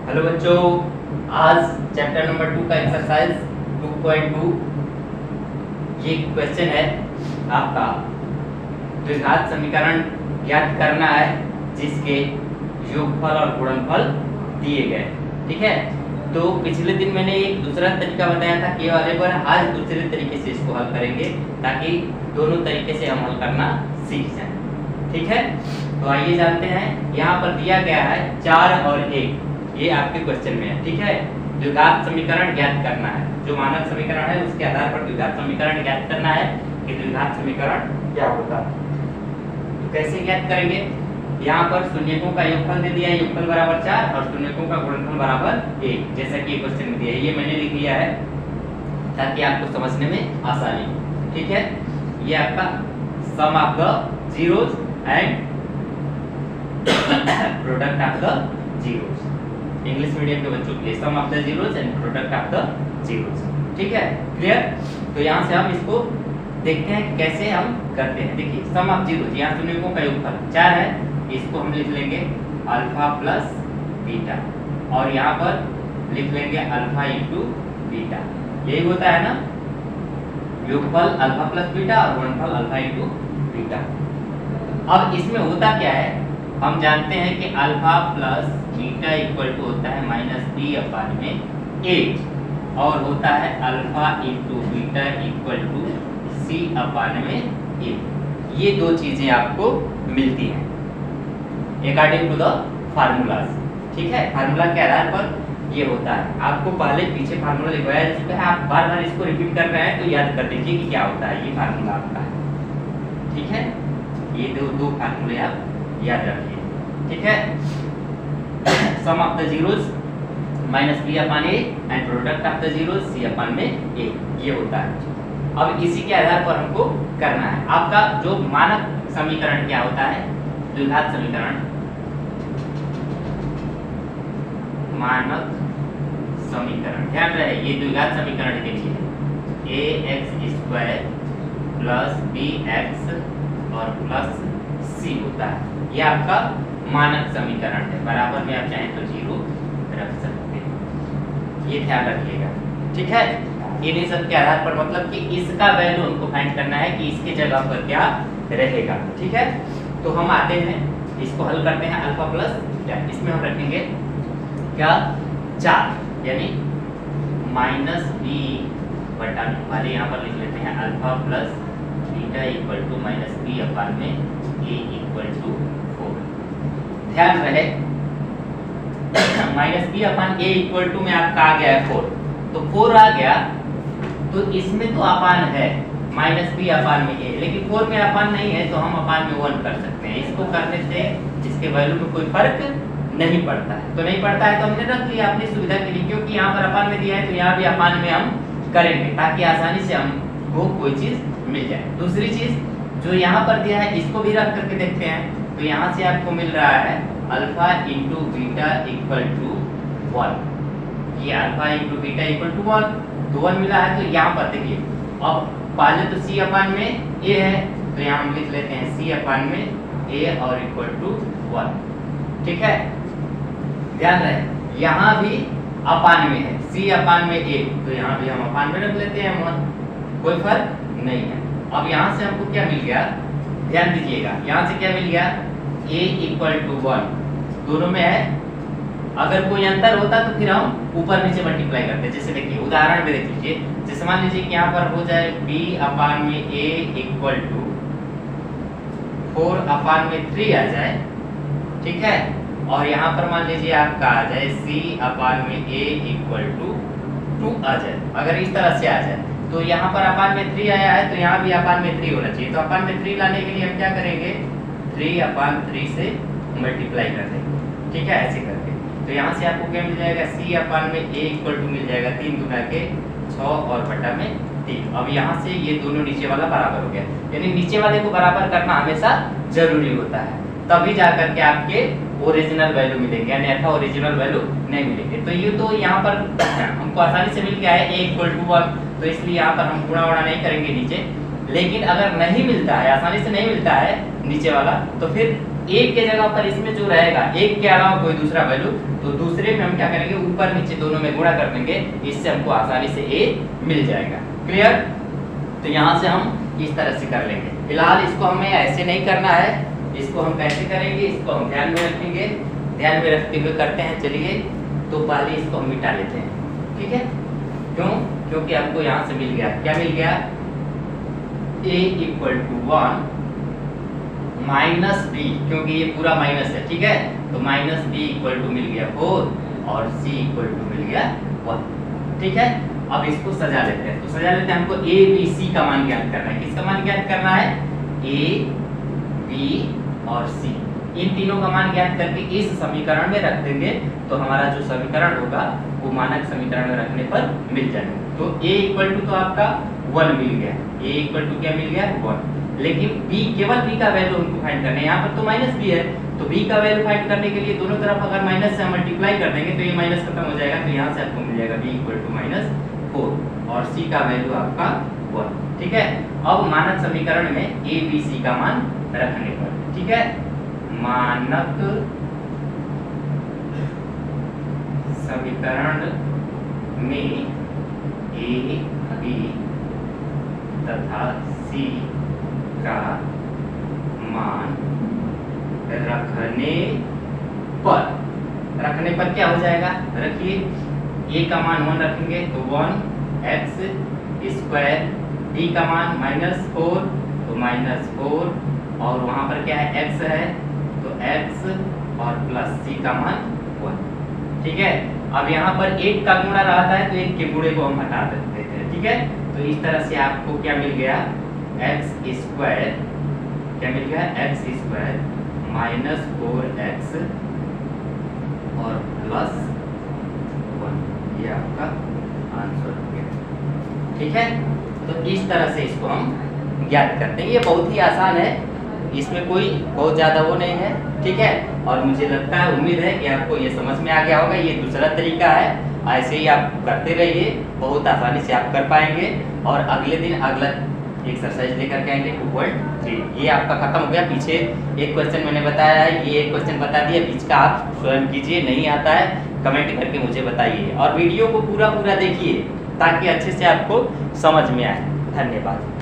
Hello बच्चों, आज chapter number 2 का एक्सरसाइज 2.2 ये क्वेश्चन है आपका। द्विघात समीकरण ज्ञात करना है जिसके योगफल और गुणनफल दिए गए। ठीक है, तो पिछले दिन मैंने एक दूसरा तरीका बताया था के वाले पर, आज दूसरे तरीके से इसको हल करेंगे ताकि दोनों तरीके से हम हल करना सीख जाएं। ठीक है, तो आइए जानते हैं। यहाँ पर दिया गया है 4 और 1, ये आपके क्वेश्चन में है। ठीक है, द्विघात समीकरण ज्ञात करना है। जो मानक समीकरण है उसके आधार पर द्विघात समीकरण ज्ञात करना है कि द्विघात समीकरण क्या होता है। तो कैसे ज्ञात करेंगे? यहाँ पर शून्यकों का योगफल दे दिया है, योगफल बराबर 4 और शून्यकों का गुणनफल बराबर 1, जैसा कि ये क्वेश्चन में दिया है। ये मैंने लिख लिया है ताकि आपको समझने में आसानी हो। ठीक है, ये आपका sum of the zeros and product of the zeros, English medium के बच्चों के लिए sum of the zeros and product of the zeros. ठीक है, क्लियर? तो यहाँ से हम इसको देखते हैं कि कैसे हम करते हैं। देखिए, सम ऑफ जीरोस, यहाँ शून्यकों का योगफल 4 है, इसको हम लिख लेंगे अल्फा प्लस बीटा, और यहाँ पर लिख लेंगे अल्फा इंटू बीटा। यही होता है ना, योगफल अल्फा प्लस बीटा और गुणनफल अल्फा इंटू बीटा। अब इसमें होता क्या है, हम जानते हैं कि alpha plus beta equal to होता है माइनस बी अपान में 8, और होता है alpha into beta equal to c upon में 8। ये दो चीजें आपको मिलती हैं अकॉर्डिंग टू द फार्मूलाज। ठीक है, फार्मूला के आधार पर ये होता है। आपको पहले पीछे फार्मूला लिखवाया जा चुका है, आप बार बार इसको रिपीट कर रहे हैं तो याद कर लीजिए कि क्या होता है। ये फार्मूला आपका है। ठीक है, ये दो फार्मूले आप याद रखिए। ठीक है, sum of the zeros minus b upon a and product of the zeros c upon में ए, ये होता है। अब इसी के आधार पर हमको करना है। आपका जो मानक समीकरण क्या होता है, द्विघात समीकरण, मानक समीकरण ध्यान रहे ये द्विघात समीकरण के लिए a x square plus b x और प्लस सी होता है। ये आपका मानक समीकरण है। बराबर में आप चाहें तो 0 रख सकते हैं, ये ध्यान रखिएगा। ठीक है, इन्हीं सब के आधार पर मतलब कि इसका वैल्यू हमको फाइंड करना है कि इसके जगह पर क्या रहेगा। ठीक है, तो हम आते हैं इसको हल करते हैं। अल्फा प्लस बीटा, इसमें हम रखेंगे क्या 4, यानी माइनस बी बटा वाले यहाँ पर लिख लेते हैं alpha plus beta equal to minus b upon में ए इक्वल टू 4। ध्यान रहे minus b upon a equal to में आपका आ गया है 4, तो 4 आ गया तो इसमें तो अपान है माइनस बी अपान में ए, लेकिन 4 में अपान नहीं है तो हम अपान में 1 कर सकते हैं। इसको करने से इसके वैल्यू में कोई फर्क नहीं पड़ता है। तो नहीं पड़ता है तो हमने रख लिया अपनी सुविधा के लिए, क्योंकि यहाँ पर अपान में दिया है तो यहाँ भी अपान में हम करेंगे ताकि आसानी से हमको कोई चीज मिल जाए। दूसरी चीज जो यहाँ पर दिया है इसको भी रख करके देखते हैं, तो यहाँ से आपको मिल रहा है alpha into beta equal to 1। ये alpha into beta equal to 1, तो 1 मिला है। तो यहाँ पर देखिए, अब पहले तो सी अपान में ए है तो यहाँ हम लिख लेते हैं सी अपान में ए और इक्वल टू 1। ठीक है, ध्यान रहे यहाँ भी अपान में है सी अपान में ए, तो यहाँ भी हम अपान में रख लेते हैं 1, कोई फर्क नहीं है। अब यहाँ से हमको क्या मिल गया, ध्यान दीजिएगा, यहाँ से क्या मिल गया a इक्वल टू 1, दोनों में है। अगर कोई अंतर होता तो फिर हम ऊपर नीचे मल्टीप्लाई करते। जैसे देखिए उदाहरण में देख लीजिए, जैसे मान लीजिए कि यहाँ पर हो जाए b अपान में a इक्वल टू 4 अपान में 3 आ जाए। ठीक है, और यहाँ पर मान लीजिए आपका आ जाए c अपान में a इक्वल टू 2 आ जाए। अगर इस तरह से आ जाए तो यहाँ पर अपान में 3 आया है तो यहाँ भी अपान में 3 होना चाहिए। तो अपान में 3 लाने के लिए हम क्या करेंगे, 3 अपान 3 से मल्टीप्लाई कर देंगे। ठीक है, ऐसे करके तो यहाँ से आपको क्या मिल जाएगा, सी अपान में ए इक्वल टू मिल जाएगा 3 गुना के 6 और बटा में 3। अब यहाँ से ये दोनों नीचे वाला बराबर हो गया, यानी नीचे वाले को बराबर करना हमेशा जरूरी होता है, तभी जाकर के आपके ओरिजिनल वैल्यू मिलेंगे, यानी अथा ओरिजिनल वैल्यू नहीं मिलेंगे। तो ये तो यहाँ पर हमको आसानी से मिल गया है a इक्वल टू 1, तो इसलिए यहाँ पर हम गुणा वुणा नहीं करेंगे नीचे। लेकिन अगर नहीं मिलता है, आसानी से नहीं मिलता है नीचे वाला, तो फिर एक के जगह पर इसमें जो रहेगा एक के अलावा कोई दूसरा वैल्यू, तो दूसरे में हम क्या करेंगे, ऊपर नीचे दोनों में गुणा कर देंगे, इससे हमको आसानी से a मिल जाएगा। क्लियर? तो यहाँ से हम इस तरह से कर लेंगे। फिलहाल इसको हमें ऐसे नहीं करना है, इसको हम कैसे करेंगे, इसको हम ध्यान में रखेंगे, ध्यान में रखते हुए करते हैं। चलिए तो पहले इसको हम मिटा लेते हैं, ठीक है? क्यों? क्योंकि हमको यहाँ से मिल गया, क्या मिल गया, a equal to 1 minus b, क्योंकि ये पूरा माइनस है, ठीक है? तो माइनस बी इक्वल टू मिल गया 4 और c इक्वल टू मिल गया 1, ठीक है? अब इसको सजा लेते हैं। तो सजा लेते हैं, हमको a b c का मान ज्ञात करना है। किसका मान ज्ञात करना है? a b और c, इन तीनों का मान ज्ञात करके इस समीकरण में रख देंगे, तो हमारा जो समीकरण होगा वो मानक समीकरण में रखने पर मिल जाएगा। तो a इक्वल टू तो आपका 1 मिल गया, a इक्वल टू क्या मिल गया, 1। लेकिन b, केवल b का वैल्यू हमको फाइंड करना है। यहाँ पर तो माइनस b है, तो b का वैल्यू फाइंड करने के लिए दोनों तरफ अगर माइनस से मल्टीप्लाई कर देंगे तो ये माइनस खत्म हो जाएगा। तो यहाँ से आपको मिल जाएगा b इक्वल टू माइनस 4 और c का वैल्यू आपका 1, ठीक है? अब मानक समीकरण में a b c का मान रखने पर, ठीक है? मानक समीकरण में a b तथा c का मान रखने पर क्या हो जाएगा, रखिए, a का मान 1 रखेंगे तो 1x स्क्वायर, b का मान -4 तो -4, और वहाँ पर क्या है, x है तो x, और प्लस c का मान 1, ठीक है? अब यहाँ पर 1 का गुणा रहता है तो 1 के गुणे को हम हटा देते हैं, ठीक है? तो इस तरह से आपको क्या मिल गया, x स्क्वायर, क्या मिल गया, x स्क्वायर -4x और प्लस 1, ये आपका आंसर हो गया, ठीक है? तो इस तरह से इसको हम ज्ञात करते हैं। ये बहुत ही आसान है, इसमें कोई बहुत ज़्यादा वो नहीं है, ठीक है? और मुझे लगता है, उम्मीद है कि आपको ये समझ में आ गया होगा। ये दूसरा तरीका है, ऐसे ही आप करते रहिए, बहुत आसानी से आप कर पाएंगे। और अगले दिन अगला एक्सरसाइज लेकर के आएंगे 2.3। ये आपका खत्म हो गया। पीछे एक क्वेश्चन मैंने बताया है, ये एक क्वेश्चन बता दिया, बीच का आप स्वयं कीजिए, नहीं आता है कमेंट करके मुझे बताइए, और वीडियो को पूरा देखिए ताकि अच्छे से आपको समझ में आए। धन्यवाद।